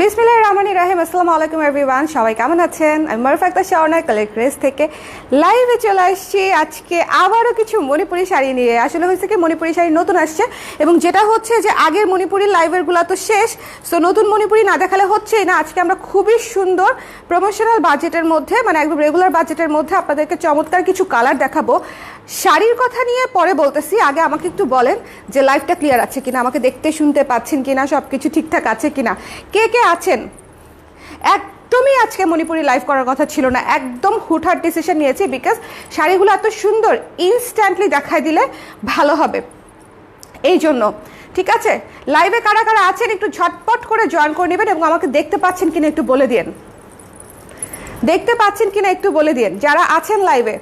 বিসমিল্লাহির রহমানির রহিম। আসসালামু আলাইকুম এভরিওয়ান, সবাই কেমন আছেন? আমি মারুফা আক্তার শাওনা কালার ক্রেজ থেকে লাইভে চলে আসছি আজকে আবারও কিছু মণিপুরি শাড়ি নিয়ে। আসলে হয়েছে কি, মণিপুরি শাড়ি নতুন আসছে এবং যেটা হচ্ছে যে আগের মণিপুরি লাইভেরগুলো তো শেষ, সো নতুন মণিপুরি না দেখালে হচ্ছেই না। আজকে আমরা খুবই সুন্দর প্রমোশনাল বাজেটের মধ্যে, মানে একদম রেগুলার বাজেটের মধ্যে আপনাদেরকে চমৎকার কিছু কালার দেখাবো। শাড়ির কথা নিয়ে পরে বলতেছি, আগে আমাকে একটু বলেন যে লাইভটা ক্লিয়ার আছে কিনা, আমাকে দেখতে শুনতে পাচ্ছেন কিনা, সব কিছু ঠিকঠাক আছে কিনা, কে কে আছেন। একদমই আজকে মণিপুরি লাইভ করার কথা ছিল না, একদম হুটহাট ডিসিশন নিয়েছি বিকজ শাড়িগুলো এত সুন্দর, ইনস্ট্যান্টলি দেখাই দিলে ভালো হবে এই জন্য। ঠিক আছে, লাইভে কারা কারা আছেন একটু ঝটপট করে জয়েন করে নেবেন এবং আমাকে দেখতে পাচ্ছেন কিনা একটু বলে দিন, দেখতে পাচ্ছেন কিনা একটু বলে দিন যারা আছেন লাইভে।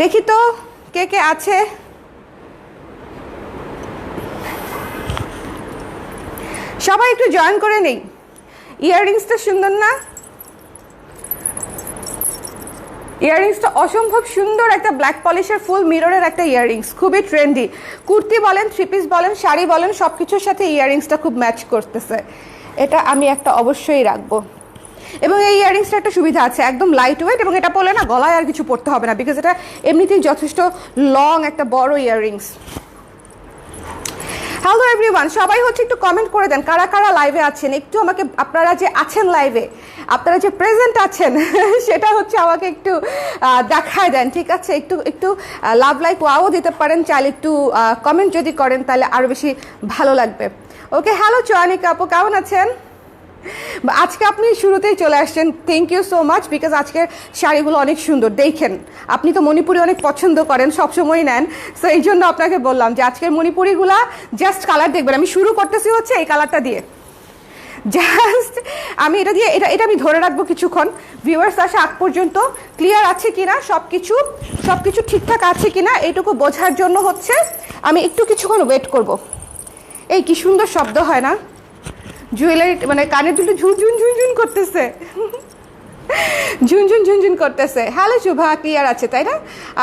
দেখি তো কে কে আছে। সবাই একটু জয়েন করে নেই। ইয়াররিংসটা সুন্দর না? ইয়াররিংসটা অসম্ভব সুন্দর, একটা ব্ল্যাক পলিশের ফুল মিররের একটা ইয়াররিংস, খুবই ট্রেন্ডি। কুর্তি বলেন, থ্রি পিস বলেন, শাড়ি বলেন, সব কিছুর সাথে ইয়াররিংসটা খুব ম্যাচ করতেছে। এটা আমি একটা অবশ্যই রাখবো। এবং এই ইয়াররিংসটা একটা সুবিধা আছে, একদম লাইট ওয়েট এবং এটা পরলে না গলায় আর কিছু পরতে হবে না বিকজ এটা এমনিতেই যথেষ্ট লং একটা বড় ইয়াররিংস। হ্যালো এভরিওয়ান, সবাই হচ্ছে একটু কমেন্ট করে দেন কারা কারা লাইভে আছেন। একটু আমাকে আপনারা যে আছেন লাইভে, আপনারা যে প্রেজেন্ট আছেন সেটা হচ্ছে আমাকে একটু দেখায় দেন। ঠিক আছে, একটু একটু লাভ লাইক ওয়াও দিতে পারেন, চাইলে একটু কমেন্ট যদি করেন তাহলে আরও বেশি ভালো লাগবে। ওকে, হ্যালো চয়নিকা আপু, কেমন আছেন? আজকে আপনি শুরুতেই চলে আসছেন, thank you so much because আজকের শাড়িগুলো অনেক সুন্দর। দেখেন, আপনি তো মণিপুরি অনেক পছন্দ করেন, সবসময় নেন, সো এই জন্য আপনাকে বললাম যে আজকের মণিপুরিগুলা জাস্ট কালার দেখবেন। আমি শুরু করতেছি হচ্ছে এই কালারটা দিয়ে, জাস্ট আমি এটা দিয়ে এটা আমি ধরে রাখবো কিছুক্ষণ, ভিউয়ার্স আসা আগ পর্যন্ত। ক্লিয়ার আছে কিনা সব কিছু ঠিকঠাক আছে কিনা এইটুকু বোঝার জন্য হচ্ছে আমি একটু কিছুক্ষণ ওয়েট করব। এই কি সুন্দর শব্দ হয় না, জুয়েলারি মানে কানের দুটো ঝুনঝুন ঝুনঝুন করতেছে, ঝুনঝুন ঝুনঝুন করতেছে। হ্যালো শুভা, ক্লিয়ার আছে তাই না?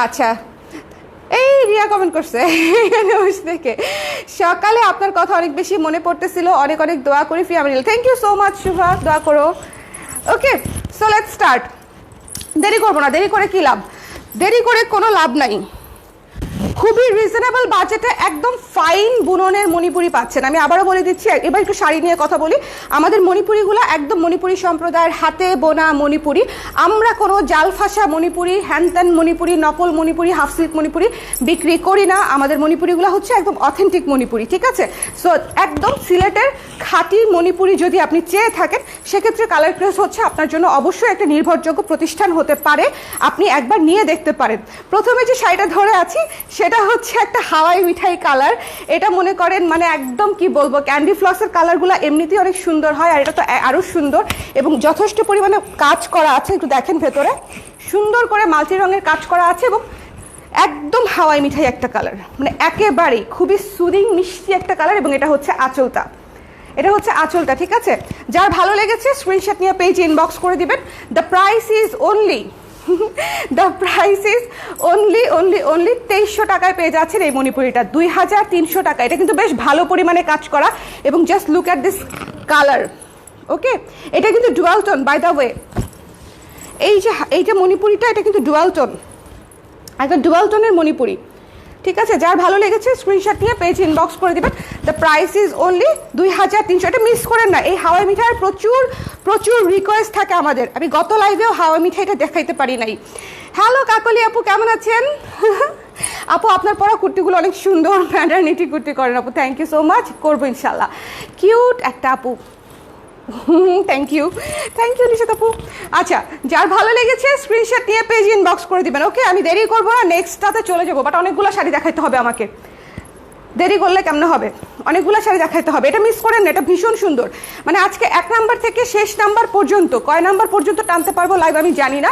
আচ্ছা, এই রিয়া কমেন্ট করছে এখানে বসে থেকে। সকালে আপনার কথা অনেক বেশি মনে পড়তেছিল, অনেক অনেক দোয়া করি ফি আমিনিল। Thank you so much Shubha, দোয়া করো। Okay, so let's start. দেরি করবো না, দেরি করে কি লাভ, দেরি করে কোনো লাভ নাই। খুবই রিজনেবল বাজেটে একদম ফাইন বুননের মণিপুরি পাচ্ছেন। আমি আবারও বলে দিচ্ছি, এবার একটু শাড়ি নিয়ে কথা বলি। আমাদের মণিপুরিগুলো একদম মণিপুরি সম্প্রদায়ের হাতে বোনা মণিপুরি। আমরা কোনো জালফাসা মণিপুরি, হ্যানত্যান মণিপুরি, নকল মণিপুরি, হাফ সিল্ক মণিপুরি বিক্রি করি না। আমাদের মণিপুরিগুলো হচ্ছে একদম অথেন্টিক মণিপুরি। ঠিক আছে, সো একদম সিলেটের খাঁটি মণিপুরি যদি আপনি চেয়ে থাকেন সেক্ষেত্রে কালার ক্রেজ হচ্ছে আপনার জন্য অবশ্যই একটা নির্ভরযোগ্য প্রতিষ্ঠান হতে পারে, আপনি একবার নিয়ে দেখতে পারেন। প্রথমে যে শাড়িটা ধরে আছি সেটা হচ্ছে একটা হাওয়াই মিঠাই কালার। এটা মনে করেন মানে একদম কি বলবো, ক্যান্ডি ফ্লসের কালারগুলো এমনিতেই অনেক সুন্দর হয়, আর এটা তো আরও সুন্দর এবং যথেষ্ট পরিমাণে কাজ করা আছে। একটু দেখেন ভেতরে সুন্দর করে মাল্টি রঙের কাজ করা আছে এবং একদম হাওয়াই মিঠাই একটা কালার, মানে একেবারেই খুবই সুদিং মিষ্টি একটা কালার। এবং এটা হচ্ছে আঁচলটা, এটা হচ্ছে আঁচলটা। ঠিক আছে, যার ভালো লেগেছে স্ক্রিনশট নিয়ে পেজে ইনবক্স করে দিবেন। দ্য প্রাইস ইজ অনলি 2300 টাকায় পেয়ে যাচ্ছেন এই মণিপুরিটা, 2300 টাকা। এটা কিন্তু বেশ ভালো পরিমাণে কাজ করা এবং just look at this colour. Okay, এটা কিন্তু dual tone by the way. এই যে মণিপুরিটা, এটা কিন্তু ডুয়াল টোন, একটা ডুয়াল টোনের মণিপুরি। ঠিক আছে, যার ভালো লেগেছে স্ক্রিনশট নিয়ে পেজ ইনবক্স করে দেবেন। The price is only 2300। এটা মিস করেন না। এই হাওয়াই মিঠাইয়ের প্রচুর প্রচুর রিকোয়েস্ট থাকে আমাদের। আমি গত লাইভেও হাওয়াই মিঠাইটা দেখাইতে পারি নাই। হ্যালো কাকলি আপু, কেমন আছেন? আপু আপনার পরা কুর্তিগুলো অনেক সুন্দর, ম্যাটারনিটি কুর্তি করেন আপু, থ্যাংক ইউ সো মাচ, করবো ইনশাল্লাহ। কিউট একটা আপু, থ্যাংক ইউ নিশাত আপু। আচ্ছা, যার ভালো লেগেছে স্ক্রিনশট নিয়ে পেজ ইনবক্স করে দিবেন। ওকে, আমি দেরি করবো না, নেক্সটটাতে চলে যাবো, বাট অনেকগুলো শাড়ি দেখাইতে হবে আমাকে, দেরি করলে কেমন হবে, অনেকগুলো শাড়ি দেখাইতে হবে। এটা মিস করেন না, এটা ভীষণ সুন্দর। মানে আজকে 1 নাম্বার থেকে শেষ নাম্বার পর্যন্ত, কয় নাম্বার পর্যন্ত টানতে পারবো লাইভ আমি জানি না,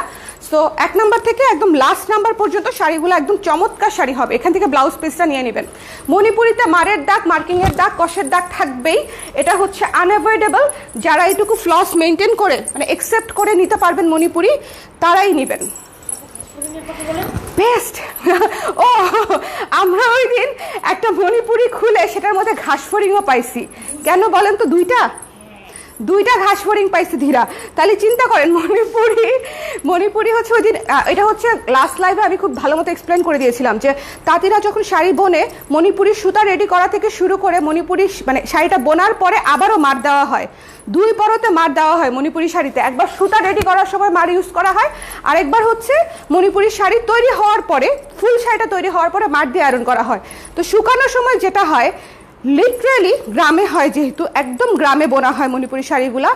সো 1 নাম্বার থেকে একদম লাস্ট নাম্বার পর্যন্ত শাড়িগুলো একদম চমৎকার শাড়ি হবে। এখান থেকে ব্লাউজ পিসটা নিয়ে নেবেন। মণিপুরিতে মারের দাগ, মার্কিংয়ের দাগ, কষের দাগ থাকবেই, এটা হচ্ছে আনঅ্যাভয়েডেবল। যারা এইটুকু ফ্লস মেনটেন করে মানে একসেপ্ট করে নিতে পারবেন মণিপুরি, তারাই নেবেন। বেস্ট। ও, আমরা ওই দিন একটা মণিপুরি খুলে সেটার মধ্যে ঘাস ফড়িংও পাইছি। কেন বলেন তো? 2টা ঘাস ফড়িং পাইছে ধীরা। তাহলে চিন্তা করেন মণিপুরি হচ্ছে ওই দিন, এটা হচ্ছে লাস্ট লাইভে আমি খুব ভালো মতো এক্সপ্লেন করে দিয়েছিলাম যে তাঁতিরা যখন শাড়ি বোনে মণিপুরি সুতা রেডি করা থেকে শুরু করে মণিপুরি মানে শাড়িটা বোনার পরে আবারও মার দেওয়া হয়, 2 পরতে মার দেওয়া হয় মণিপুরি শাড়িতে। একবার সুতা রেডি করার সময় মার ইউজ করা হয়, আর একবার হচ্ছে মণিপুরি শাড়ি তৈরি হওয়ার পরে, ফুল শাড়িটা তৈরি হওয়ার পরে মার দিয়ে আয়রন করা হয়। তো শুকানোর সময় যেটা হয় লিটারালি গ্রামে হয়, যেহেতু একদম গ্রামে বোনা হয় মণিপুরি শাড়িগুলা,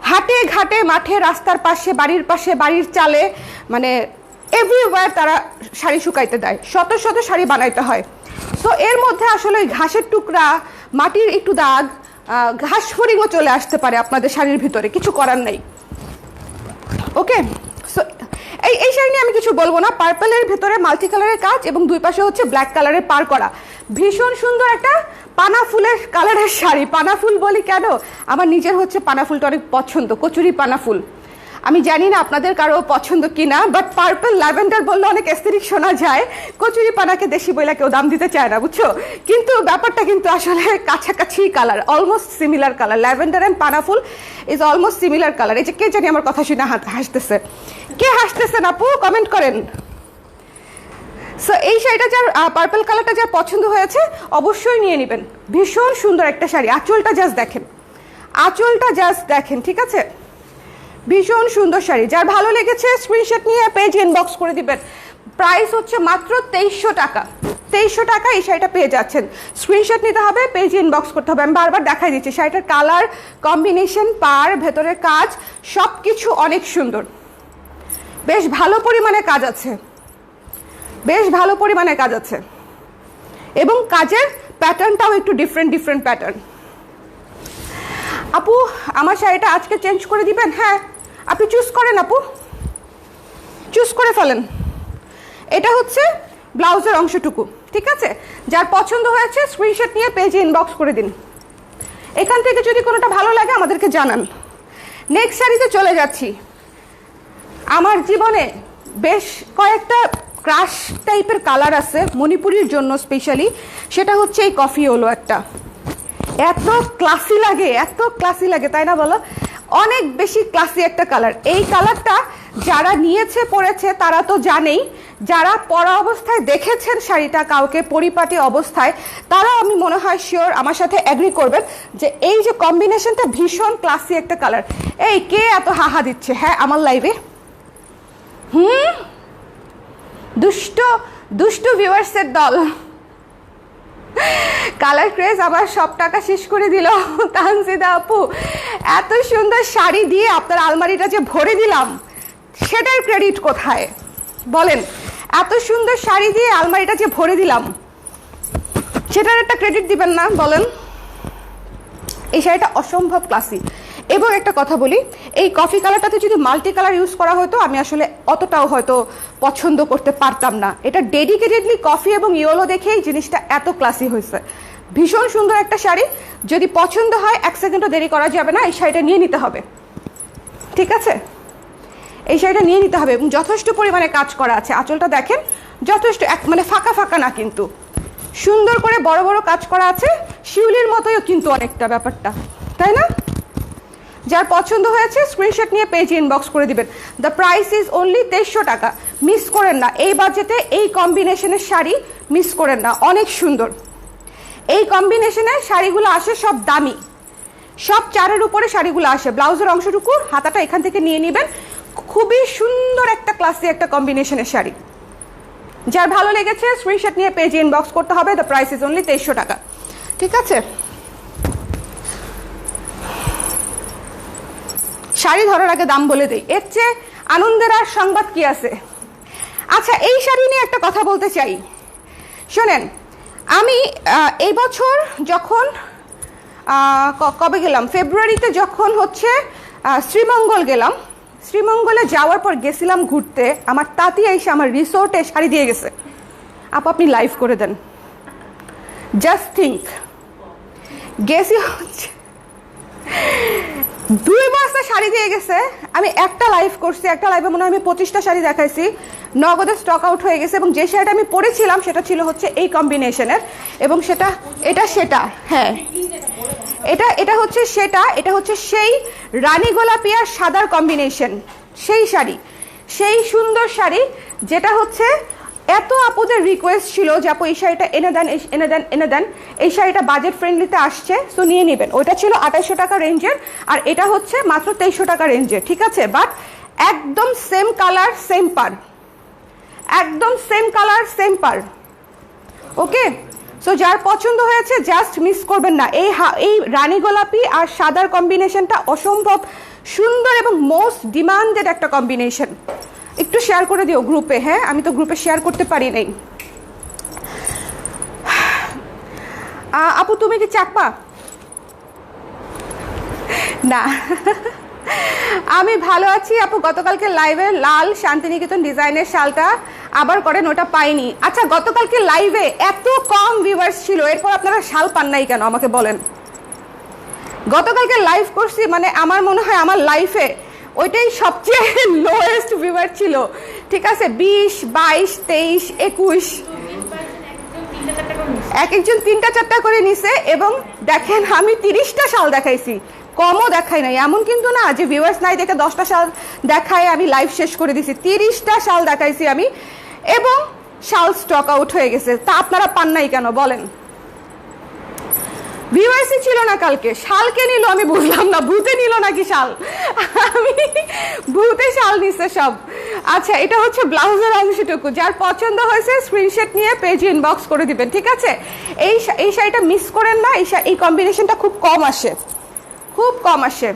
হাটে ঘাটে মাঠে রাস্তার পাশে বাড়ির চালে মানে এভরিওয়্যার তারা শাড়ি শুকাইতে দেয়, শত শত শাড়ি বানাইতে হয়। তো এর মধ্যে আসলে ওই ঘাসের টুকরা, মাটির একটু দাগ, ঘাস ফড়িংও চলে আসতে পারে আপনাদের শাড়ির ভিতরে, কিছু করার নেই। ওকে, সো এই শাড়ি নিয়ে আমি কিছু বলবো না। পার্পলের ভিতরে মাল্টি কালারের কাজ এবং 2 পাশে হচ্ছে ব্ল্যাক কালারের পার করা, ভীষণ সুন্দর একটা পানা ফুলের কালারের শাড়ি। পানা ফুল বলি কেন, আমার নিজের হচ্ছে পানা ফুলটা অনেক পছন্দ, কচুরি পানা ফুল। আমি জানি না আপনাদের কারো পছন্দ কিনা, বাট পার্পল ল্যাভেন্ডার বললে অনেক এস্থেটিক শোনা যায়, কচুরি পানাকে দেশি বইলা কেউ দাম দিতে চায় না, বুঝছো? কিন্তু ব্যাপারটা কিন্তু আসলে কাছাকাছি colour, almost similar colour. Lavender and পানা ফুল ইজ অলমোস্ট সিমিলার কালার। এই যে কে জানি আমার কথা শুনে হাসতেছে, কে হাসতেছেন আপু কমেন্ট করেন। সো এই শাড়িটা যার পার্পল কালারটা যার পছন্দ হয়েছে অবশ্যই নিয়ে নেবেন, ভীষণ সুন্দর একটা শাড়ি। আঁচলটা জাস্ট দেখেন, ঠিক আছে? ভীষণ সুন্দর শাড়ি। যার ভালো লেগেছে স্ক্রিনশট নিয়ে পেজ ইনবক্স করে দিবেন। প্রাইস হচ্ছে মাত্র 2300 টাকা। 2300 টাকা এই শাড়িটা পেয়ে যাচ্ছেন। স্ক্রিনশট নিতে হবে, পেজ ইনবক্স করতে হবে। আমি বারবার দেখাই দিচ্ছি শাড়িটার কালার কম্বিনেশন, পার, ভেতরের কাজ সব কিছু অনেক সুন্দর। বেশ ভালো পরিমাণে কাজ আছে, এবং কাজের প্যাটার্নটাও একটু ডিফারেন্ট প্যাটার্ন। আপু আমার শাড়িটা আজকে চেঞ্জ করে দিবেন? হ্যাঁ, আপনি চুজ করেন আপু, চুজ করে ফেলেন। এটা হচ্ছে ব্লাউজের অংশটুকু, ঠিক আছে? যার পছন্দ হয়েছে স্ক্রিনশট নিয়ে পেজে ইনবক্স করে দিন। এখান থেকে যদি কোনোটা ভালো লাগে আমাদেরকে জানান। নেক্সট শাড়িতে চলে যাচ্ছি। আমার জীবনে বেশ কয়েকটা ক্রাশ টাইপের কালার আছে মণিপুরির জন্য স্পেশালি, সেটা হচ্ছে এই কফি হলো একটা। এত ক্লাসি লাগে তাই না বলো? অনেক বেশি ক্লাসি একটা কালার। এই কালারটা যারা নিয়েছে পরেছে তারা তো জানেই, যারা পরা অবস্থায় দেখেছেন শাড়িটা কাউকে পরিপাটি অবস্থায়, তারাও আমি মনে হয় শিওর আমার সাথে এগ্রি করবেন যে এই যে কম্বিনেশনটা ভীষণ ক্লাসি একটা কালার। এই কে এত হাহা দিচ্ছে? হ্যাঁ আমার লাইভে দুষ্ট ভিউয়ার্সের দল। কালার ক্রেজ আবার সব টাকা শেষ করে দিল তানজিদা আপু। এত সুন্দর শাড়ি দিয়ে আপনার আলমারিটা যে ভরে দিলাম সেটার ক্রেডিট কোথায় বলেন? এত সুন্দর শাড়ি দিয়ে আলমারিটা যে ভরে দিলাম সেটার একটা ক্রেডিট দিবেন না বলেন? এই শাড়িটা অসম্ভব ক্লাসি। এবং একটা কথা বলি, এই কফি কালারটাতে যদি মাল্টি কালার ইউজ করা হতো আমি আসলে অতটাও হয়তো পছন্দ করতে পারতাম না। এটা ডেডিকেটেডলি কফি এবং ইয়েলো দেখেই জিনিসটা এত ক্লাসি হয়েছে। ভীষণ সুন্দর একটা শাড়ি, যদি পছন্দ হয় 1 সেকেন্ডও দেরি করা যাবে না, এই শাড়িটা নিয়ে নিতে হবে, ঠিক আছে? এই শাড়িটা নিয়ে নিতে হবে এবং যথেষ্ট পরিমাণে কাজ করা আছে। আঁচলটা দেখেন, যথেষ্ট মানে ফাঁকা না, কিন্তু সুন্দর করে বড় বড় কাজ করা আছে, শিউলির মতোই কিন্তু অনেকটা ব্যাপারটা, তাই না? যার পছন্দ হয়েছে স্ক্রিনশট নিয়ে পেজে ইনবক্স করে দিবেন। দ্য প্রাইস ইজ অনলি 2300 টাকা। মিস করেন না, এই বাজেটে এই কম্বিনেশনের শাড়ি মিস করেন না, অনেক সুন্দর। এই কম্বিনেশনের শাড়িগুলো আসে সব দামি, সব 4-এর উপরে শাড়িগুলো আসে। ব্লাউজের অংশটুকু হাতাটা এখান থেকে নিয়ে নেবেন। খুবই সুন্দর একটা ক্লাসি একটা কম্বিনেশনের শাড়ি। যার ভালো লেগেছে স্ক্রিনশট নিয়ে পেজে ইনবক্স করতে হবে। দ্য প্রাইস ইজ অনলি 2300 টাকা, ঠিক আছে? শাড়ি ধরার আগে দাম বলে দেই, এর চেয়ে আনন্দের আর সংবাদ কি আছে? আচ্ছা, এই শাড়ি নিয়ে একটা কথা বলতে চাই। শোনেন, আমি এই বছর যখন কবে গেলাম, ফেব্রুয়ারিতে যখন হচ্ছে শ্রীমঙ্গল গেলাম, শ্রীমঙ্গলে যাওয়ার পর গেছিলাম ঘুরতে, আমার তাঁতি এসে আমার রিসোর্টে শাড়ি দিয়ে গেছে। আপনি লাইভ করে দেন, জাস্ট থিঙ্ক। গেছি হচ্ছে 2 বস্তা শাড়ি দিয়ে গেছে। আমি একটা লাইভ করছি, একটা লাইভে মনে হয় আমি 25টা শাড়ি দেখাইছি, নগদে স্টক আউট হয়ে গেছে। এবং যে শাড়িটা আমি পরেছিলাম সেটা ছিল হচ্ছে এই কম্বিনেশনের, এবং সেটা হ্যাঁ এটা এটা হচ্ছে সেটা, এটা হচ্ছে সেই রানী গোলাপি আর সাদার কম্বিনেশন, সেই শাড়ি, সেই সুন্দর শাড়ি যেটা হচ্ছে এত আপুদের রিকোয়েস্ট ছিল যে আপু এই শাড়িটা এনে দেন, এনে দেন, এনে দেন। এই শাড়িটা বাজেট ফ্রেন্ডলিতে আসছে, তো নিয়ে নেবেন। ওইটা ছিল 2800 টাকা রেঞ্জের, আর এটা হচ্ছে মাত্র 2300 টাকা রেঞ্জের, ঠিক আছে? বাট একদম সেম কালার সেম পার, একদম সেম কালার সেম পার। ওকে, সো যার পছন্দ হয়েছে জাস্ট মিস করবেন না। এই রানী গোলাপি আর সাদার কম্বিনেশনটা অসম্ভব সুন্দর এবং মোস্ট ডিমান্ডেড একটা কম্বিনেশন। একটু শেয়ার করে দিও গ্রুপে, হ্যাঁ? আমি তো গ্রুপে শেয়ার করতে পারি নাই। আপু তুমি কি চাকমা? না, আমি ভালো আছি আপু। গতকালকে লাইভে লাল শান্তিনিকেতন ডিজাইনের শালটা আবার করেন, ওটা পাইনি। আচ্ছা, গতকালকে লাইভে এত কম ভিউয়ার্স ছিল, এরপর আপনারা শাল পান নাই কেন আমাকে বলেন? গতকালকে লাইভ করছি, মানে আমার মনে হয় আমার লাইফে ওইটাই সবচেয়ে লোয়েস্ট ভিউয়ার ছিল, ঠিক আছে? 20, 22, 23, 21 এক একজন 3টা 4টা করে নিছে। এবং দেখেন আমি 30টা শাল দেখাইছি, কমও দেখাই নাই। এমন কিন্তু না যে ভিউয়ার্স নাই দেখে 10টা শাল দেখায় আমি লাইভ শেষ করে দিছি। 30টা শাল দেখাইছি আমি, এবং শাল স্টক আউট হয়ে গেছে। তা আপনারা পান নাই কেন বলেন? ভিউয়ার্সই ছিল না কালকে, শালকে নিল আমি বুঝলাম না, ভূতে নিল নাকি শাল? আমি ভূতে শাল নিছে সব। আচ্ছা, এটা হচ্ছে ব্লাউজের অংশটুকু। যার পছন্দ হয়েছে স্ক্রিনশট নিয়ে পেজে ইনবক্স করে দিবেন, ঠিক আছে? এই শাড়িটা মিস করেন না। এই কম্বিনেশনটা খুব কম আসে, খুব কম আসে।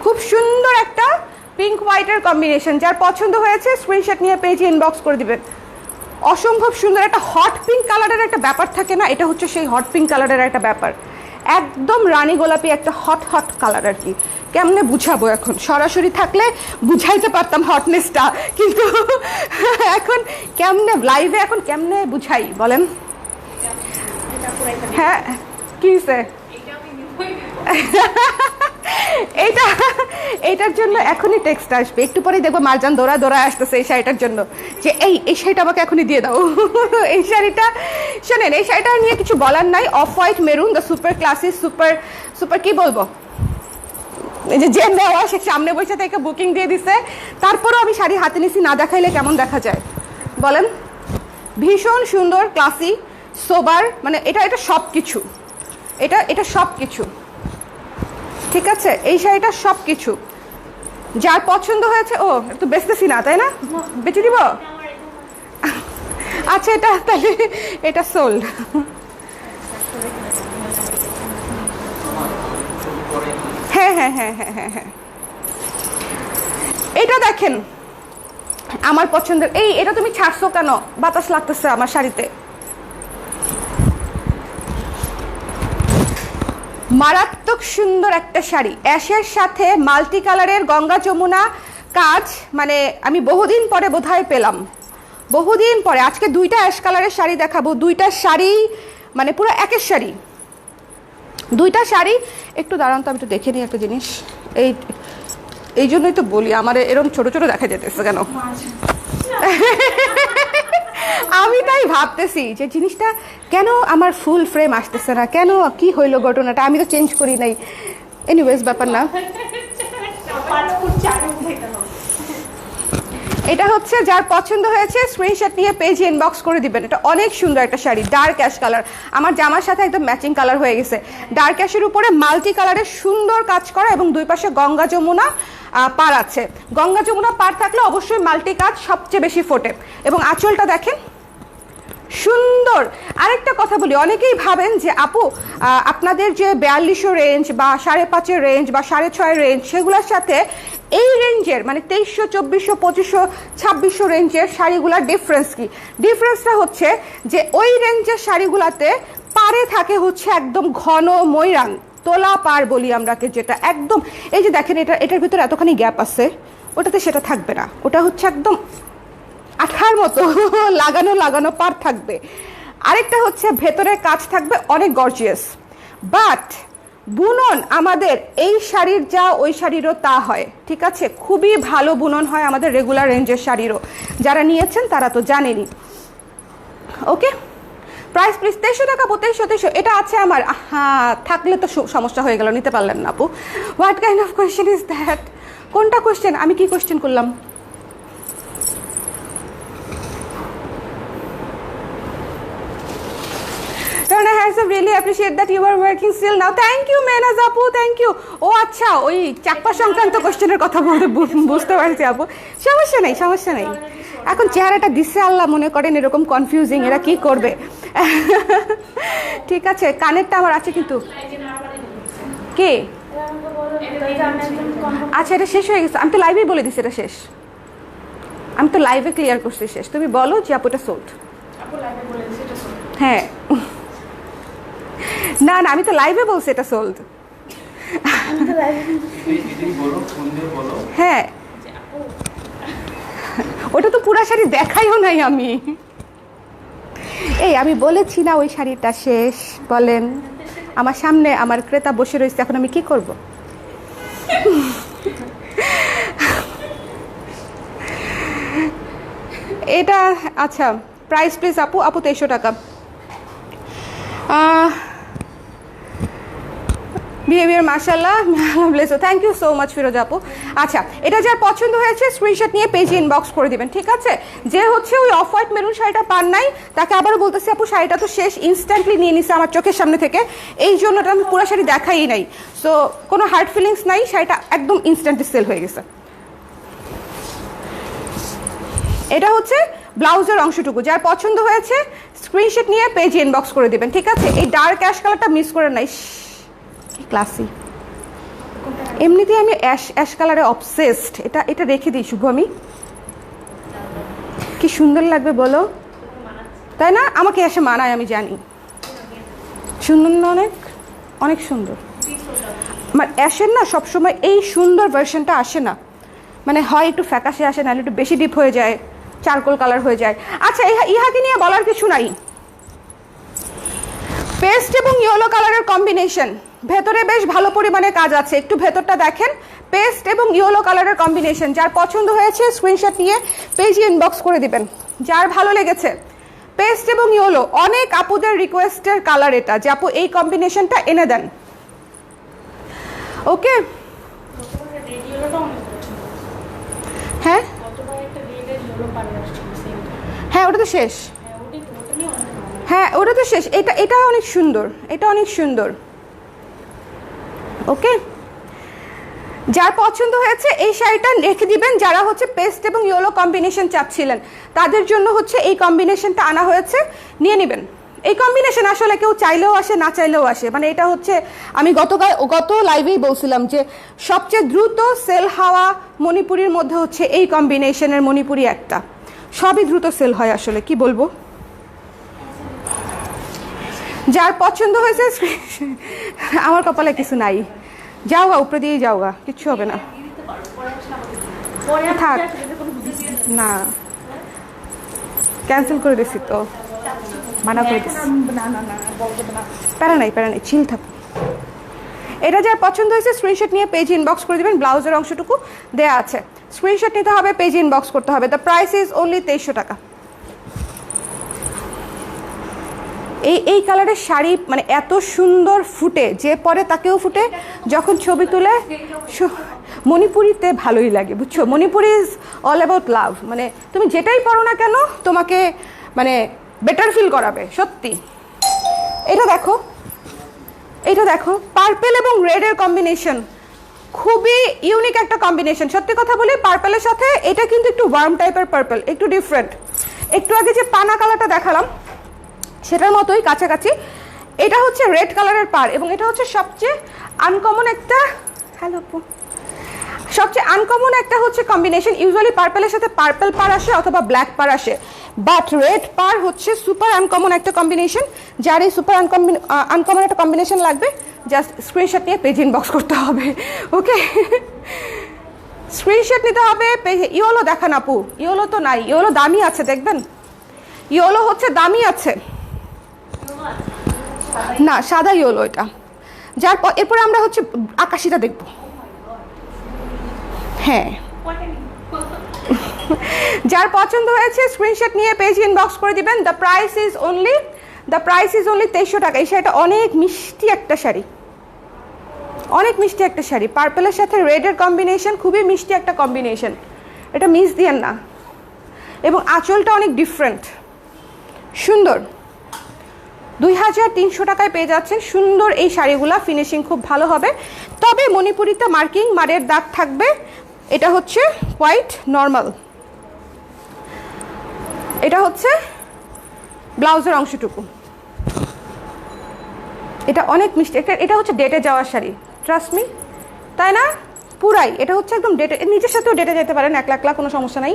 খুব সুন্দর একটা পিঙ্ক হোয়াইটের কম্বিনেশন। যার পছন্দ হয়েছে স্ক্রিনশট নিয়ে পেজে ইনবক্স করে দিবেন। অসম্ভব সুন্দর একটা হট পিঙ্ক কালারের একটা ব্যাপার থাকে না, এটা হচ্ছে সেই হট পিঙ্ক কালারের একটা ব্যাপার। একদম রানী গোলাপি একটা হট হট কালার আর কি। কেমনে বুঝাবো এখন? সরাসরি থাকলে বুঝাইতে পারতাম হটনেসটা, কিন্তু এখন কেমনে লাইভে এখন কেমনে বুঝাই বলেন? হ্যাঁ, কি হয়েছে? এইটার জন্য এখনই টেক্সট আসবে, একটু পরেই দেখবো মারজান দৌড়া দৌড়া আসতেছে এই শাড়িটার জন্য, যে এই শাড়িটা আমাকে এখনই দিয়ে দাও। এই শাড়িটা শোনেন, এই শাড়িটা নিয়ে কিছু বলার নাই। Off white maroon, the super classy, super super key বলবো, এই যে নেওয়া সে সামনে বসে থেকে বুকিং দিয়ে দিছে, তারপরেও আমি শাড়ি হাতে নিছি, না দেখাইলে কেমন দেখা যায় বলেন? ভীষণ সুন্দর, ক্লাসি, সোবার, মানে এটা সব কিছু, এটা সব কিছু, ঠিক আছে? এই শাড়িটা সব কিছু। যার পছন্দ হয়েছে, ও একটু বেচতেছি না তাই না, বেচে দিব। আচ্ছা, এটা তাহলে এটা সোল্ড। হ্যাঁ হ্যাঁ হ্যাঁ হ্যাঁ হ্যাঁ হ্যাঁ, এটা দেখেন আমার পছন্দের। এটা তুমি ছাড়ছো কেন? বাতাস লাগতেছে আমার শাড়িতে। মারাত্মক সুন্দর একটা শাড়ি, অ্যাশের সাথে মাল্টি কালারের গঙ্গা যমুনা কাজ, মানে আমি বহুদিন পরে বোধহয় পেলাম, বহুদিন পরে। আজকে 2টা অ্যাশ কালারের শাড়ি দেখাবো, 2টা শাড়ি মানে পুরো একের শাড়ি, 2টা শাড়ি। একটু দাঁড়ান তো, আমি একটু দেখে নিই একটা জিনিস। এই জন্যই তো বলি আমার এরকম ছোট ছোট দেখা যেতেছে কেন। আমি তাই ভাবতেছি যে জিনিসটা কেন আমার ফুল ফ্রেম আসতেছে না, কেন, কি হইলো ঘটনাটা? আমি তো চেঞ্জ করি নাই, এনিওয়েজ ব্যাপার না। এটা হচ্ছে যার পছন্দ হয়েছে স্ক্রিনশট নিয়ে পেজে ইনবক্স করে দিবেন। এটা অনেক সুন্দর একটা শাড়ি, ডার্ক অ্যাশ কালার, আমার জামার সাথে একদম ম্যাচিং কালার হয়ে গেছে। ডার্ক অ্যাশের উপরে মাল্টি কালারের সুন্দর কাজ করা, এবং দুই পাশে গঙ্গা যমুনা পার আছে। গঙ্গা যমুনা পার থাকলে অবশ্যই মাল্টি কাজ সবচেয়ে বেশি ফোটে। এবং আঁচলটা দেখেন সুন্দর। আরেকটা কথা বলি, অনেকেই ভাবেন যে আপু আপনাদের যে 4200 রেঞ্জ বা 5.5 রেঞ্জ বা 6.5 রেঞ্জ, সেগুলোর সাথে এই রেঞ্জের মানে 2300, 2400, 2500, 2600 রেঞ্জের শাড়িগুলোর ডিফারেন্স কি? ডিফারেন্সটা হচ্ছে যে ওই রেঞ্জের শাড়িগুলোতে পারে থাকে হচ্ছে একদম ঘন ময়রান, তোলা পার বলি আমরাকে, যেটা একদম এই যে দেখেন এটার ভিতরে এতখানি গ্যাপ আছে, ওটাতে সেটা থাকবে না। ওটা হচ্ছে একদম আঠার মতো লাগানো পার থাকবে। আরেকটা হচ্ছে ভেতরের কাজ থাকবে অনেক গর্জিয়াস, বাট বুনন আমাদের এই শাড়ির যা ওই শাড়িরও তা হয়, ঠিক আছে? খুবই ভালো বুনন হয় আমাদের রেগুলার রেঞ্জের শাড়িরও, যারা নিয়েছেন তারা তো জানেনই। ওকে, প্রাইস প্লিজ 2300 টাকা আপু, 2300 এটা আছে আমার। হ্যাঁ, থাকলে তো সমস্যা হয়ে গেল, নিতে পারলেন না আপু। What kind of question is that? কোনটা কোয়েশ্চেন? আমি কি কোয়েশ্চেন করলাম? Rana handsome, really appreciate that you are working still now. Thank you Mehnaz আপু, thank you. ও আচ্ছা, ওই চাকপা সংক্রান্ত কোশ্চেনের কথা বলতে বুঝতে পারছি আপু। সমস্যা নেই, সমস্যা নেই। এখন চেহারাটা দিচ্ছে আল্লাহ, মনে করেন এরকম কনফিউজিং, এরা কি করবে? ঠিক আছে, কানেরটা আমার আছে কিন্তু। কে? আচ্ছা, এটা শেষ হয়ে গেছে। আমি তো লাইভেই বলে দিছি এটা শেষ। আমি তো লাইভে ক্লিয়ার করছি শেষ। তুমি বলো যে আপু এটা সোল্ড। হ্যাঁ, না না, আমি তো লাইভে বলছি এটা সোল্ড। হ্যাঁ, ওটা তো পুরা শাড়ি দেখাইও নাই আমি। এই আমি বলেছি না ওই শাড়িটা শেষ। বলেন, আমার সামনে আমার ক্রেতা বসে রয়েছে, এখন আমি কি করব? এটা আচ্ছা, প্রাইস প্লিজ আপু। আপু 2300 টাকা। বিহেভিয়ার মাশাআল্লাহ, থ্যাংক ইউ সো মাচ ফিরোজা আপু। আচ্ছা, এটা যার পছন্দ হয়েছে স্ক্রিনশট নিয়ে পেজে ইনবক্স করে দিবেন, ঠিক আছে? যে হচ্ছে ওই অফ হোয়াইট মেরুন শাড়িটা পান নাই, তাকে আবারও বলতেছি আপু শাড়িটা তো শেষ, ইনস্ট্যান্টলি নিয়ে নিছে আমার চোখের সামনে থেকে, এই জন্য আমি পুরো শাড়ি দেখাই নাই। সো কোনো হার্ড ফিলিংস নাই, শাড়িটা একদম ইনস্ট্যান্টলি সেল হয়ে গেছে। এটা হচ্ছে ব্লাউজের অংশটুকু, যার পছন্দ হয়েছে স্ক্রিনশট নিয়ে পেজে ইনবক্স করে দিবেন, ঠিক আছে? এই ডার্ক অ্যাশ কালারটা মিস করে নাই, ক্লাসি। এমনিতেই আমি অ্যাশ কালারে অবসেসড। এটা রেখে দিই শুভ, আমি কি সুন্দর লাগবে বলো, তাই না? আমাকে অ্যাশে মানায়, আমি জানি। সুন্দর না? অনেক অনেক সুন্দর। আমার অ্যাশের না সবসময় এই সুন্দর ভার্সনটা আসে না, মানে হয় একটু ফ্যাকাশে আসে, নাহলে একটু বেশি ডিপ হয়ে যায়, চারকোল কালার হয়ে যায়। আচ্ছা, ইহাকে নিয়ে বলার কিছু নাই। পেস্ট এবং ইয়েলো কালারের কম্বিনেশন, ভেতরে বেশ ভালো পরিমাণে কাজ আছে, একটু ভেতরটা দেখেন। পেস্ট এবং ইয়েলো কালারের কম্বিনেশন, যার পছন্দ হয়েছে স্ক্রিনশট নিয়ে পেজে ইনবক্স করে দিবেন, যার ভালো লেগেছে। পেস্ট এবং ইয়েলো, অনেক আপুদের রিকোয়েস্টের কালার এটা, যে আপু এই কম্বিনেশনটা এনে দেন। ওকে, হ্যাঁ হ্যাঁ, ওটা তো শেষ। হ্যাঁ, ওটা তো শেষ। এটা অনেক সুন্দর, এটা অনেক সুন্দর। ওকে, যার পছন্দ হয়েছে এই শাড়িটা রেখে দিবেন। যারা হচ্ছে পেস্ট এবং ইয়েলো কম্বিনেশন চাচ্ছিলেন, তাদের জন্য হচ্ছে এই কম্বিনেশনটা আনা হয়েছে, নিয়ে নেবেন। এই কম্বিনেশন আসলে কেউ চাইলেও আসে, না চাইলেও আসে। মানে এটা হচ্ছে, আমি গত লাইভেই বলছিলাম যে সবচেয়ে দ্রুত সেল হওয়া মণিপুরির মধ্যে হচ্ছে এই কম্বিনেশনের মণিপুরি একটা। সবই দ্রুত সেল হয় আসলে, কি বলবো। যার পছন্দ হয়েছে, আমার কপালে কিছু নাই, যাও গা, উপরে দিয়ে যাও গা, কিচ্ছু হবে না। থাক না, ক্যান্সেল করে দিছি তো, মানা করে দিছি। প্যারা নাই, প্যারা নাই, চিল থাকুন। এটা যার পছন্দ হয়েছে স্ক্রিনশট নিয়ে পেজ ইনবক্স করে দিবেন। ব্লাউজের অংশটুকু দেয়া আছে, স্ক্রিনশট নিতে হবে, পেজ ইনবক্স করতে হবে। দ্য প্রাইস ইজ অনলি 2300 টাকা। এই কালারের শাড়ি মানে এত সুন্দর ফুটে, যে পরে তাকেও ফুটে, যখন ছবি তুলে। মণিপুরিতে ভালোই লাগে, বুঝছো? মণিপুরি ইজ অল অ্যাবাউট লাভ। মানে তুমি যেটাই পরো না কেন, তোমাকে মানে বেটার ফিল করাবে, সত্যি। এটা দেখো, এটা দেখো, পার্পেল এবং রেডের কম্বিনেশন, খুবই ইউনিক একটা কম্বিনেশন। সত্যি কথা বলি, পার্পেলের সাথে এটা কিন্তু একটু ওয়ার্ম টাইপের পার্পেল, একটু ডিফারেন্ট। একটু আগে যে পানা কালারটা দেখালাম সেটার মতোই কাছাকাছি। এটা হচ্ছে রেড কালারের পার, এবং এটা হচ্ছে সবচেয়ে আনকমন একটা, হ্যালো আপু, সবচেয়ে আনকমন একটা হচ্ছে কম্বিনেশন। ইউজুয়ালি পার্পেলের সাথে পার্পেল পার আসে অথবা ব্ল্যাক পার আসে, বাট রেড পার হচ্ছে সুপার আনকমন একটা কম্বিনেশন। যার এই সুপার আনকমন একটা কম্বিনেশন লাগবে, জাস্ট স্ক্রিনশট নিয়ে পেজ ইনবক্স করতে হবে। ওকে, স্ক্রিনশট নিতে হবে। ইয়েলো দেখান আপু, ইয়েলো তো নাই, ইয়েলো দামি আছে, দেখবেন ইয়েলো হচ্ছে দামি আছে না, সাদা ইয়েলো এটা। যার এরপরে আমরা হচ্ছে আকাশিটা দেখব। হ্যাঁ, যার পছন্দ হয়েছে স্ক্রিনশট নিয়ে পেজ ইনবক্স করে দিবেন। The price is only the price is only 2300 টাকা। এই শাড়িটা অনেক মিষ্টি একটা শাড়ি, অনেক মিষ্টি একটা শাড়ি। পার্পেলের সাথে রেডের কম্বিনেশন, খুবই মিষ্টি একটা কম্বিনেশন, এটা মিস দিয়েন না। এবং আঁচলটা অনেক ডিফারেন্ট, সুন্দর। 2300 টাকায় পেয়ে যাচ্ছেন সুন্দর এই শাড়িগুলা। ফিনিশিং খুব ভালো হবে, তবে মণিপুরিতে মার্কিং মারের দাগ থাকবে। এটা হচ্ছে হোয়াইট নর্মাল, এটা হচ্ছে ব্লাউজের অংশটুকু। এটা অনেক মিষ্টি, এটা হচ্ছে ডেটে যাওয়ার শাড়ি, ট্রাস্ট মি, তাই না? পুরাই এটা হচ্ছে একদম ডেটে, নিজের সাথেও ডেটে যেতে পারেন, একলা কোনো সমস্যা নাই।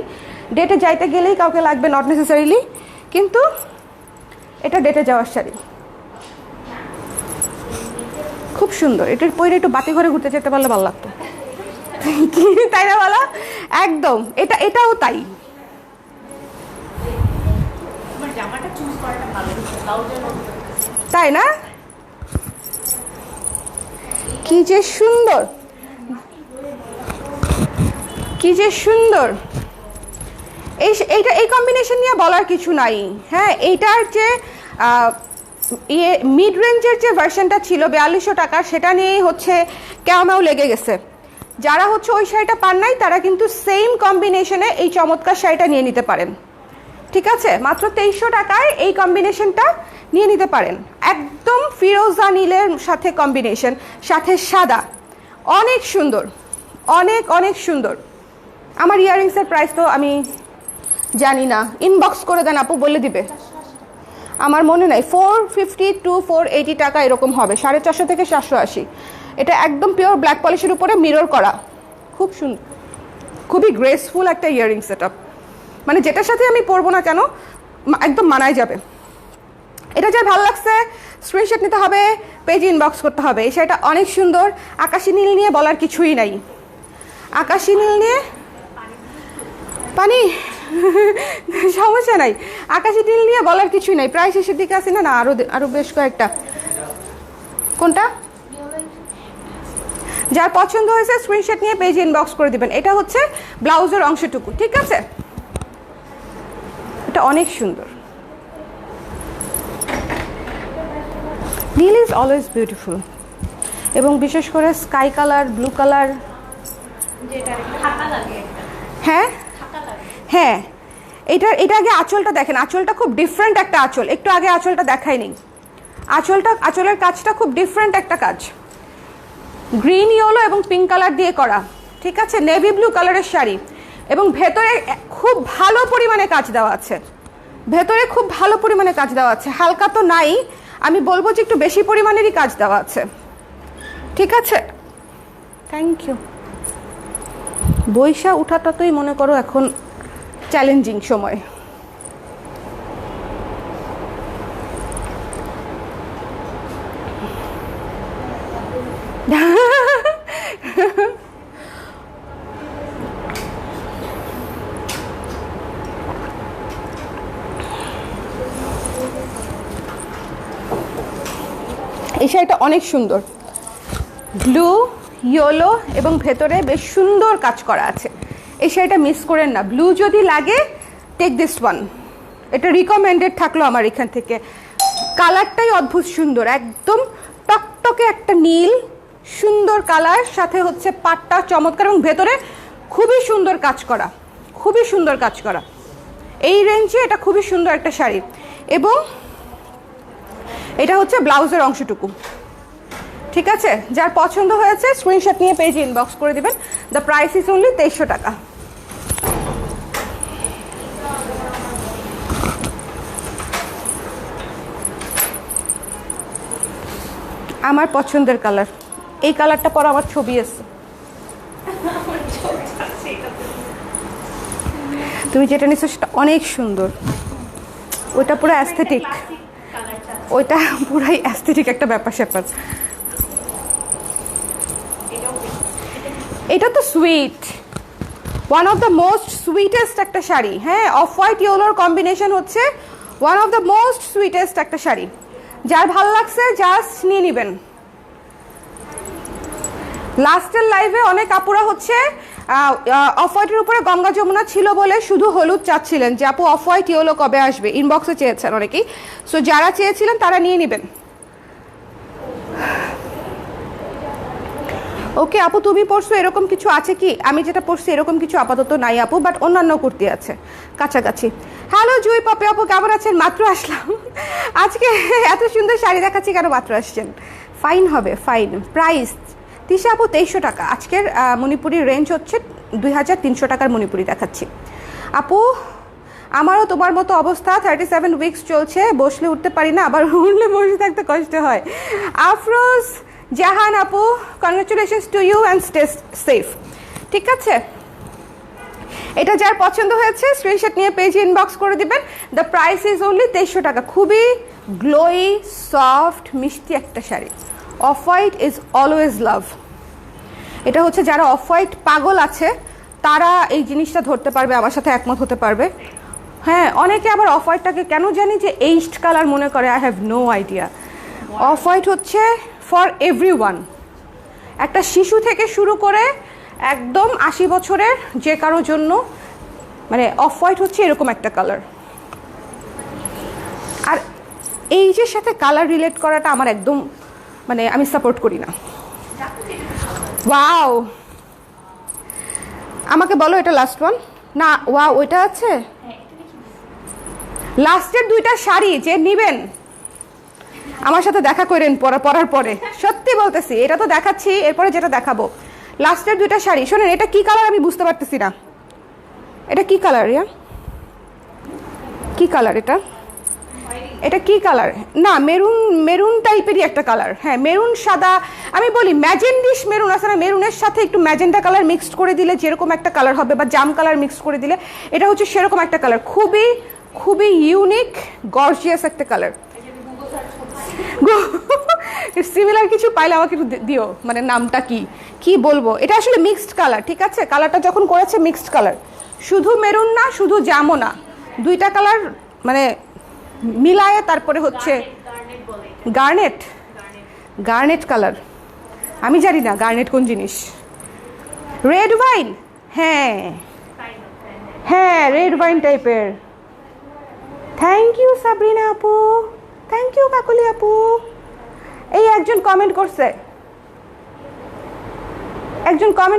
ডেটে যাইতে গেলেই কাউকে লাগবে, নট নেসেসারিলি, কিন্তু এটা ডেটে যাওয়ার শাড়ি, খুব সুন্দর। এটার পরে একটু বাতি ঘরে ঘুরতে যেতে পারলে ভালো লাগতো, কি তাই না বলো? একদম, এটাও তাই। তাই না? কি যে সুন্দর, কি যে সুন্দর। এই কম্বিনেশন নিয়ে বলার কিছু নাই। হ্যাঁ, এইটার যে মিড রেঞ্জের যে ভার্সনটা ছিল 4200 টাকা, সেটা নিয়েই হচ্ছে কেমন লেগে গেছে। যারা হচ্ছে ওই শাড়িটা পান নাই, তারা কিন্তু সেম কম্বিনেশনে এই চমৎকার শাড়িটা নিয়ে নিতে পারেন। ঠিক আছে, মাত্র 2300 টাকায় এই কম্বিনেশনটা নিয়ে নিতে পারেন। একদম ফিরোজা নীলের সাথে কম্বিনেশন, সাথে সাদা, অনেক সুন্দর, অনেক অনেক সুন্দর। আমার ইয়াররিংসের প্রাইস তো আমি জানি না, ইনবক্স করে দেন, আপু বলে দিবে। আমার মনে নাই, 450 to 480 টাকা এরকম হবে, 450 থেকে 780। এটা একদম পিওর ব্ল্যাক পলিশের উপরে মিরর করা, খুব সুন্দর, খুবই গ্রেসফুল একটা ইয়াররিং সেট আপ। মানে যেটার সাথে আমি পরবো না কেন একদম মানায় যাবে। এটা যার ভালো লাগছে স্ক্রিনশট নিতে হবে, পেজ ইনবক্স করতে হবে। এই শাড়িটা অনেক সুন্দর। আকাশি নীল নিয়ে বলার কিছুই নাই, আকাশি নীল নিয়ে পানি সমস্যা নাই, আকাশি নীল নিয়ে বলার কিছুই নাই। প্রায় শেষের দিকে আছে না, আরো বেশ কয়েকটা। কোনটা যার পছন্দ হয়েছে স্ক্রিনশট নিয়ে পেজ ইনবক্স করে দিবেন। এটা হচ্ছে ব্লাউজের অংশটুকু, ঠিক আছে? এটা অনেক সুন্দর। নীল ইজ অলওয়েজ বিউটিফুল, এবং বিশেষ করে স্কাই কালার, ব্লু কালার। হ্যাঁ হ্যাঁ, এটা আগে আঁচলটা দেখেন, আঁচলটা খুব ডিফারেন্ট একটা আঁচল। একটু আগে আঁচলটা দেখায়নি, আঁচলের কাজটা খুব ডিফারেন্ট একটা কাজ, গ্রিন ইয়েলো এবং পিঙ্ক কালার দিয়ে করা। ঠিক আছে, নেভি ব্লু কালারের শাড়ি, এবং ভেতরে খুব ভালো পরিমাণে কাজ দেওয়া আছে, ভেতরে খুব ভালো পরিমাণে কাজ দেওয়া আছে। হালকা তো নাই, আমি বলবো যে একটু বেশি পরিমাণেরই কাজ দেওয়া আছে। ঠিক আছে, থ্যাংক ইউ। বৈশা উঠাটা তোই মনে করো এখন চ্যালেঞ্জিং সময়। এই শাড়িটা অনেক সুন্দর, ব্লু ইয়েলো এবং ভেতরে বেশ সুন্দর কাজ করা আছে। এই শাড়িটা মিস করেন না, ব্লু যদি লাগে টেক দিস ওয়ান, এটা রিকমেন্ডেড থাকলো আমার এখান থেকে। কালারটাই অদ্ভুত সুন্দর, একদম টকটকে একটা নীল, সুন্দর কালার, সাথে হচ্ছে পাটটা চমৎকার, এবং ভেতরে খুবই সুন্দর কাজ করা, খুবই সুন্দর কাজ করা। এই রেঞ্জে এটা খুবই সুন্দর একটা শাড়ি। এবং এটা হচ্ছে ব্লাউজের অংশটুকু। ঠিক আছে, যার পছন্দ হয়েছে স্ক্রিনশট নিয়ে পেজে ইনবক্স করে দিবেন। দ্য প্রাইস ইজ অনলি 2300 টাকা। আমার পছন্দের কালার, এই কালারটা পর আমার ছবি আছে, তুমি যেটা নিচ্ছ সেটা অনেক সুন্দর, ওইটা পুরো অ্যাস্থেটিক, ওইটা পুরাই অ্যাস্থেটিক একটা ব্যাপার স্যাপার। এটা তো sweet, one of the most sweetest একটা শাড়ি। হ্যাঁ, অফ হোয়াইট ইয়েলোর কম্বিনেশন হচ্ছে one of the most sweetest একটা শাড়ি। যার ভালো লাগছে জাস্ট নিয়ে নেবেন। লাস্টের লাইভে অনেক আপুরা হচ্ছে অফ হোয়াইটের উপরে গঙ্গা যমুনা ছিল বলে শুধু হলুদ চাচ্ছিলেন যে আপু অফ হোয়াইট ইয়েলো কবে আসবে, ইনবক্সে চেয়েছেন অনেকেই। সো যারা চেয়েছিলেন তারা নিয়ে নেবেন। ওকে আপু, তুমি পড়ছো এরকম কিছু আছে কি? আমি যেটা পড়ছি এরকম কিছু আপাতত নাই আপু, বাট অন্যান্য কুর্তি আছে কাছাকাছি। হ্যালো জুই পপি আপু, কেমন আছেন? মাত্র আসলাম। আজকে এত সুন্দর শাড়ি দেখাচ্ছি, কেন মাত্র আসছেন? ফাইন হবে, ফাইন। প্রাইস তিশা আপু 2300 টাকা। আজকের মণিপুরির রেঞ্জ হচ্ছে 2300 টাকার মণিপুরি দেখাচ্ছি। আপু আমারও তোমার মতো অবস্থা, 37 উইকস চলছে, বসলে উঠতে পারি না, আবার উঠলে বসে থাকতে কষ্ট হয়। আফরোজ জাহান আপু, congratulations to you and stay safe. ঠিক আছে, এটা যার পছন্দ হয়েছে স্ক্রিনশট নিয়ে পেজে ইনবক্স করে দিবেন। দ্য প্রাইস ইজ অনলি 2300 টাকা। খুবই গ্লোই সফট মিষ্টি একটা sari. Off white is always লাভ। এটা হচ্ছে যারা অফ হোয়াইট পাগল আছে তারা এই জিনিসটা ধরতে পারবে, আমার সাথে একমত হতে পারবে। হ্যাঁ, অনেকে আবার অফ হোয়াইটটাকে কেন জানি যে এইস্ট কালার মনে করে, I have no idea. Off white হচ্ছে ফর এভরিওয়ান, একটা শিশু থেকে শুরু করে একদম 80 বছরের যে কারোর জন্য, মানে অফ হোয়াইট হচ্ছে এরকম একটা কালার। আর এইজের সাথে কালার রিলেট করাটা আমার একদম, মানে আমি সাপোর্ট করি না। ওয়াও, আমাকে বলো এটা লাস্ট ওয়ান না? ওয়াও, ওইটা আছে লাস্টের 2টা শাড়ি যে নিবেন আমার সাথে দেখা করেন পরার পরে, সত্যি বলতেছি। এটা তো দেখাচ্ছি, এরপরে যেটা দেখাবো লাস্টের 2টা শাড়ি। শোনেন, এটা কি কালার আমি বুঝতে পারতেছি না। এটা কি কালার? কি কালার এটা? এটা কি কালার? না, মেরুন, মেরুন টাইপেরই একটা কালার। হ্যাঁ, মেরুন সাদা, আমি বলি ম্যাজেন্ডিশ মেরুন আছে না, মেরুনের সাথে একটু ম্যাজেন্টা কালার মিক্সড করে দিলে যেরকম একটা কালার হবে, বা জাম কালার মিক্সড করে দিলে, এটা হচ্ছে সেরকম একটা কালার। খুবই খুবই ইউনিক গর্জিয়াস একটা কালার। সিমিলার কিছু পাইলে আমাকে একটু দিও, মানে নামটা কি কি বলবো। এটা আসলে মিক্সড কালার, ঠিক আছে? কালারটা যখন করেছে মিক্সড কালার, শুধু মেরুন না শুধু জামও না, 2টা কালার মানে মিলায়ে তারপরে হচ্ছে গার্নেট। গার্নেট কালার, আমি জানি না গার্নেট কোন জিনিস। রেড ওয়াইন, হ্যাঁ হ্যাঁ, রেড ওয়াইন টাইপের। থ্যাংক ইউ সাবরিনা আপু, থ্যাংক ইউ কাকুলি আপু। এই একজন কমেন্ট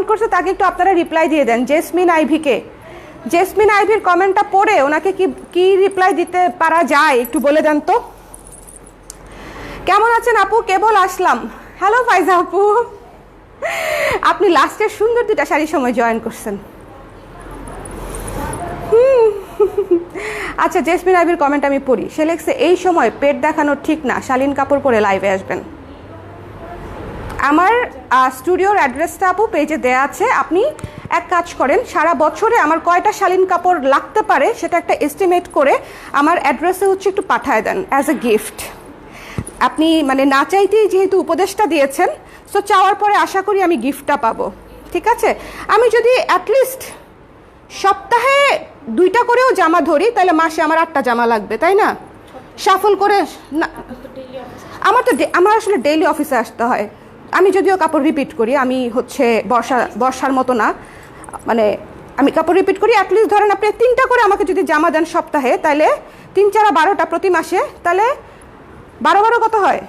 করছে, তাকে একটু আপনারা রিপ্লাই দিয়ে দেন। জেসমিন আইভিকে, জেসমিন আইভির কমেন্টটা পড়ে ওনাকে কি রিপ্লাই দিতে পারা যায় একটু বলে দেন তো। কেমন আছেন আপু? কেবল আসলাম। হ্যালো ফাইজা আপু, আপনি লাস্টের সুন্দর 2টা শাড়ির সময় জয়েন করছেন। আচ্ছা, জেসমিন আইভির কমেন্ট আমি পড়ি। সে লিখছে, এই সময় পেট দেখানো ঠিক না, শালীন কাপড় পরে লাইভে আসবেন। আমার স্টুডিওর অ্যাড্রেসটা আপু পেজে দেয়া আছে। আপনি এক কাজ করেন, সারা বছরে আমার কয়টা শালীন কাপড় লাগতে পারে সেটা একটা এস্টিমেট করে আমার অ্যাড্রেসে হচ্ছে একটু পাঠায় দেন অ্যাজ এ গিফট। আপনি মানে না চাইতেই যেহেতু উপদেশটা দিয়েছেন, সো চাওয়ার পরে আশা করি আমি গিফটটা পাবো। ঠিক আছে? আমি যদি অ্যাটলিস্ট সপ্তাহে 2টা করেও জামা ধরি, তাহলে মাসে আমার 8টা জামা লাগবে, তাই না? শাফল করে না, আমার আসলে ডেইলি অফিসে আসতে হয়। আমি যদিও কাপড় রিপিট করি, আমি হচ্ছে বর্ষার মতো না, মানে আমি কাপড় রিপিট করি। অ্যাটলিস্ট ধরেন আপনি 3টা করে আমাকে যদি জামা দেন সপ্তাহে, তাহলে 3 4 12টা প্রতি মাসে, তাহলে 12 কত হয়?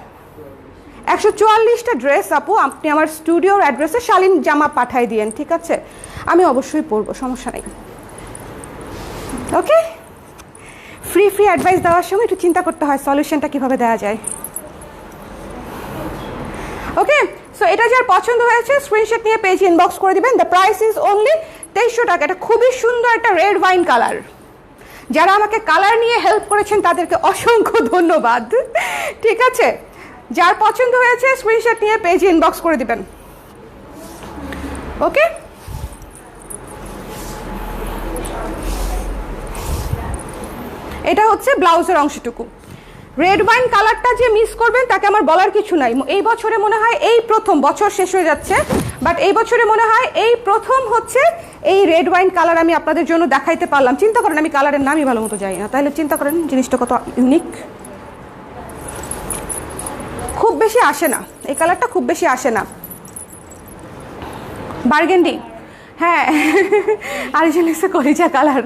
144টা ড্রেস আপু আপনি আমার স্টুডিওর অ্যাড্রেসে শালীন জামা পাঠাই দিয়েন, ঠিক আছে? আমি অবশ্যই পরবো, সমস্যা নেই। ওকে, ফ্রি অ্যাডভাইস দেওয়ার সময় একটু চিন্তা করতে হয় সলিউশনটা কিভাবে দেওয়া যায়। ওকে, সো এটা যার পছন্দ হয়েছে স্ক্রিনশট নিয়ে পেজ ইনবক্স করে দিবেন। দ্য প্রাইস ইজ অনলি 2300 টাকা। এটা খুবই সুন্দর একটা রেড ওয়াইন কালার। যারা আমাকে কালার নিয়ে হেল্প করেছেন তাদেরকে অসংখ্য ধন্যবাদ। ঠিক আছে, যার পছন্দ হয়েছে স্ক্রিনশট নিয়ে পেজ ইনবক্স করে দিবেন। ওকে, এটা হচ্ছে ব্লাউজের অংশটুকু। রেড ওয়াইন কালারটা যে মিস করবেন তাকে আমার বলার কিছু নাই। এই বছরে মনে হয় এই প্রথম, বছর শেষ হয়ে যাচ্ছে, বাট এই বছরে মনে হয় এই প্রথম হচ্ছে এই রেড ওয়াইন কালার আমি আপনাদের জন্য দেখাইতে পারলাম। চিন্তা করেন, আমি কালারের নামই ভালো মতো জানি না, তাহলে চিন্তা করেন জিনিসটা কত ইউনিক। খুব বেশি আসে না এই কালারটা, খুব বেশি আসে না। বার্গেন্ডি, হ্যাঁ আরেকজন লিখছে কলিজা কালার।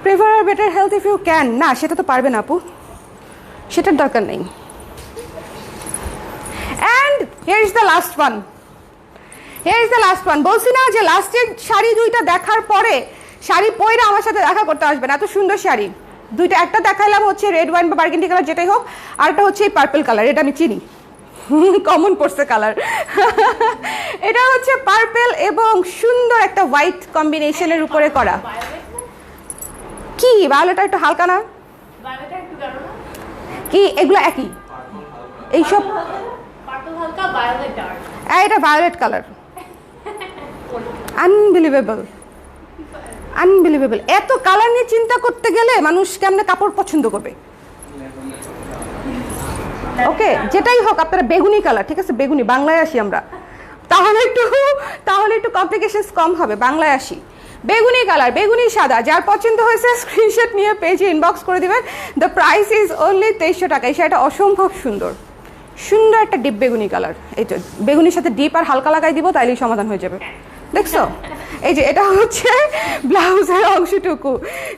প্রেফার আর better health if you can, না সেটা তো পারবে না আপু, সেটার দরকার নেই। And here is the last one, here is the last one. বলছি না যে লাস্টের শাড়ি দুইটা দেখার পরে শাড়ি পরে আমার সাথে দেখা করতে আসবে না, এত সুন্দর শাড়ি দুইটা। একটা দেখাইলাম হচ্ছে রেড ওয়াইন বা বার্গেন্ডি কালার যেটাই হোক, আরেকটা হচ্ছে এই পার্পল কালার, এটা আমি চিনি, কমন পড়ছে কালার। এটা হচ্ছে পার্পল এবং সুন্দর একটা হোয়াইট কম্বিনেশনের উপরে করা। কি ভায়োলেটটা একটু হালকা না কি? এগুলো একই এইসব, এটা ভায়োলেট কালার। Unbelievable, unbelievable. এত কালার নিয়ে চিন্তা করতে গেলে মানুষ কেমনে কাপড় পছন্দ করবে? ওকে যেটাই হোক আপনারা বেগুনি কালার, ঠিক আছে বেগুনি, বাংলায় আসি আমরা, তাহলে একটু কমপ্লিকেশনস কম হবে। বাংলায় আসি, বেগুনি কালার, বেগুনি সাদা, যার পছন্দ হয়েছে স্ক্রিনশট নিয়ে পেজে ইনবক্স করে দিবেন। দ্য প্রাইস ইজ অনলি 2300 টাকা। এই শাড়িটা অসম্ভব সুন্দর, সুন্দর একটা ডিপ বেগুনি কালার। এই তো বেগুনির সাথে ডিপ আর হালকা লাগাই দিব, তাইলেই সমাধান হয়ে যাবে। দেখছো, এই যে এটা হচ্ছে ব্লাউজের অংশটুকু।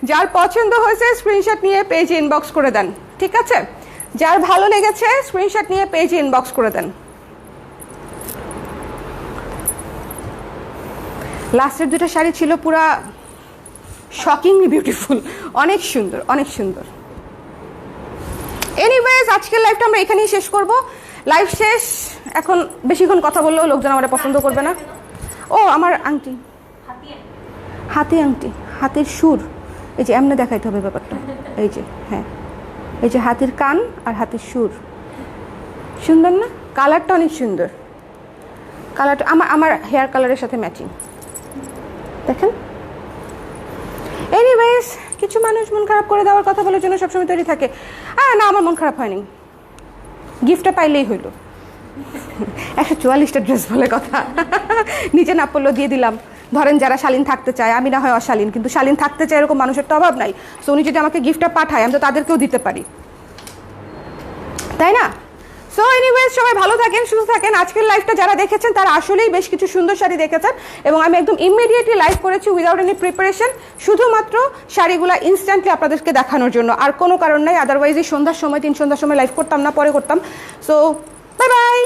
যার পছন্দ হয়েছে স্ক্রিনশট নিয়ে পেজে ইনবক্স করে দেন, ঠিক আছে? যার ভালো লেগেছে স্ক্রিনশট নিয়ে পেজে ইনবক্স করে দেন। লাস্টের দুটো শাড়ি ছিল পুরা শকিংলি বিউটিফুল, অনেক সুন্দর, অনেক সুন্দর। এনিওয়েজ আজকের লাইভটা আমরা এখানেই শেষ করব। লাইভ শেষ, এখন বেশিক্ষণ কথা বললেও লোকজন আমার পছন্দ করবে না। ও আমার আংটি, হাতি আংটি, হাতের সুর, এই যে এমনি দেখাইতে হবে ব্যাপারটা, এই যে হ্যাঁ, এই যে হাতির কান আর হাতির সুর, সুন্দর না? কালারটা অনেক সুন্দর, কালারটা আমার হেয়ার কালারের সাথে ম্যাচিং, দেখেন। এনিওয়েজ কিছু মানুষ মন খারাপ করে দেওয়ার কথা বলার জন্য সবসময় তৈরি থাকে। না আমার মন খারাপ হয়নি, গিফটটা পাইলেই হইলো। 144টা ড্রেস বলে কথা, নিচে না পড়লেও দিয়ে দিলাম। ধরেন যারা শালীন থাকতে চায়, আমি না হয় অশালীন, কিন্তু শালীন থাকতে চায় এরকম মানুষের তো অভাব নাই। সো উনি যদি আমাকে গিফটটা পাঠায় আমি তো তাদেরকেও দিতে পারি, তাই না? সো এনিওয়েজ সবাই ভালো থাকেন, সুস্থ থাকেন। আজকের লাইভটা যারা দেখেছেন তারা আসলেই বেশ কিছু সুন্দর শাড়ি দেখেছেন, এবং আমি একদম ইমিডিয়েটলি লাইভ করেছি উইদাউট এনি প্রিপারেশন, শুধুমাত্র শাড়িগুলো ইনস্ট্যান্টলি আপনাদেরকে দেখানোর জন্য, আর কোনো কারণ নাই। আদারওয়াইজ এই সন্ধ্যার সময়, 3 সন্ধ্যার সময় লাইভ করতাম না, পরে করতাম। So bye bye.